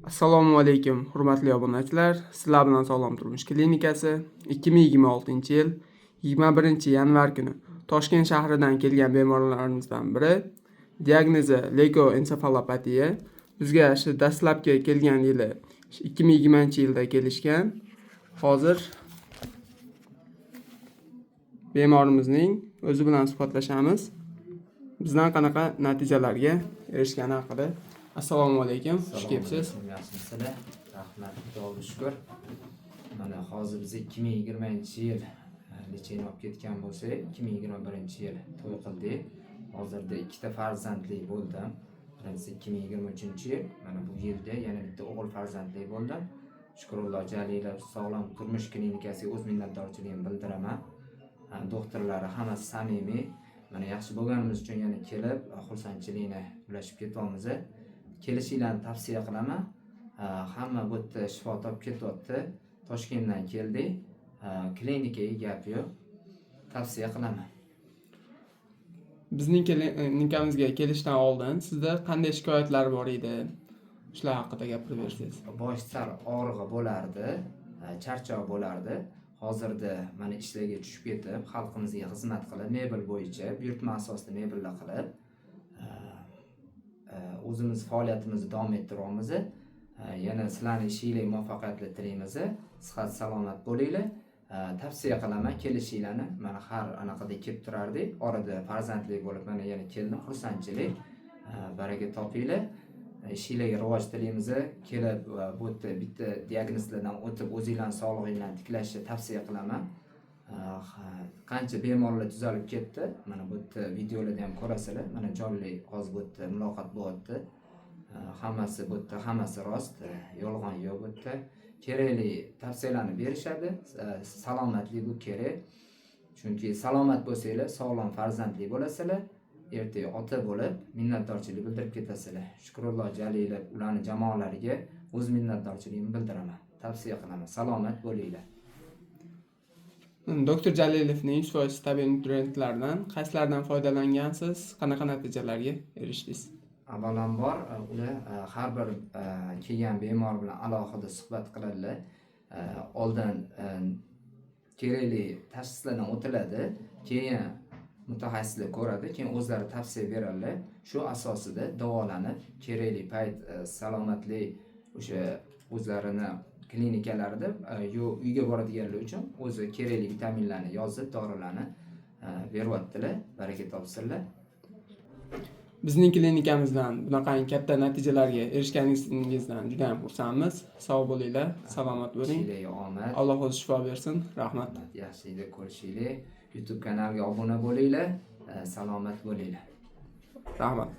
Assalomu alaykum, hurmatli obunachilar. Sizlar bilan Sog'lom turmush klinikasi 2026-yil 21-yanvar kuni Toshkent shahridan kelgan bemorlarimizdan biri diagnozi leukoensefalopatiya. Bizga shu dastlabki kelgan yili 2020-yilda kelishgan. Hozir bemorimizning o'zi bilan suhbatlashamiz. Bizdan qanaqa natijalarga erishgani haqida. Assalomu alaykum, xush kelibsiz. Yaxshimisizlar? Rahmat, Xudoga shukr. Mana hozir biz 2020-yil lecheni olib ketgan bo'lsak, 2021-yil to'y qildik. Hozirda ikkita farzandli bo'ldim. Birinchisi 2023-yil, mana bu yilda yana bitta o'g'il farzandli bo'ldim. Shukrulloh Jalilov Sog'lom turmush klinikasiga o'z minnatdorchiligimni bildiraman. Doktorlari hammasi samimiy. Mana yaxshi bo'lganimiz uchun yana kelib, xursandchilikni ulashib ketyapmiz. Kelishinglarni tavsiya qilaman. Hamma bu yerda shifo topib ketyapti. Toshkentdan keldik. Klinikaga gap yo'q. Tavsiya qilaman. Bizning klinikamizga kelishdan oldin sizda qanday shikoyatlar bor edi? Shular haqida gapirib bersangiz. Bosh sal og'rig'i bo'lardi, charchoq bo'lardi. Hozirda mana ishlarga tushib ketib, xalqimizga xizmat qilib, mebel bo'yicha buyurtma asosida mebellar qilib, o'zimiz faoliyatimizni davom ettiryapmiz. Yana sizlarning ishinglar muvaffaqiyatli tilaymiz. Sihat salomat bo'linglar. Tavsiya qilaman kelishinglarni. Mana har anaqada kelib turardik. Orada farzandli bo'lib mana yana keldim. Xursandchilik. Baraka topinglar. Ishinglarga rivoj tilaymiz. Kelib bu yerda bitta diagnozlardan o'tib o'zingizlarning sog'lig'inglarni tiklashni tavsiya qilaman. Qancha bemorlar tuzalib ketdi. Mana bu yerda videolarda ham ko'rasizlar. Mana jonli hozir bu yerda muloqot bo'lyapti. Hammasi bu yerda hammasi rost, yolg'on yo'q bu yerda. Kerakli tavsiyalarni berishadi. Salomatlik bu kerak. Chunki salomat bo'lsanglar, sog'lom farzandli bo'lasizlar. Ertaga ota bo'lib minnatdorchilik bildirib ketasizlar. Shukrulloh Jalilov ularning jamoalariga o'z minnatdorchiligimni bildiraman. Tavsiya qilaman. Salomat bo'linglar. Doktor Jalilovning 100% tabiiy nutrientlardan qaysilaridan foydalangansiz? Qanaqa natijalarga erishdingiz? Avvalambor ular har bir kelgan bemor bilan alohida suhbat qiladilar. Oldin kerakli tashxislardan o'tiladi, keyin mutaxassislar ko'radi, keyin o'zlari tavsiya beradilar. Shu asosida davolanib, kerakli payt salomatlik o'sha o'zlarini klinikalarida uyga boradiganlar uchun o'zi kerakli vitaminlarni yozib, dorilarni beryaptilar. Baraka topsinlar. Bizning klinikamizdan bunaqangi katta natijalarga erishganingizdan juda ham xursandmiz. Sog' bo'linglar, salomat bo'ling. Omad. Alloh o'zi shifo bersin. Rahmat. Yaxshida ko'rishinglar. YouTube kanaliga obuna bo'linglar. Salomat bo'linglar. Rahmat.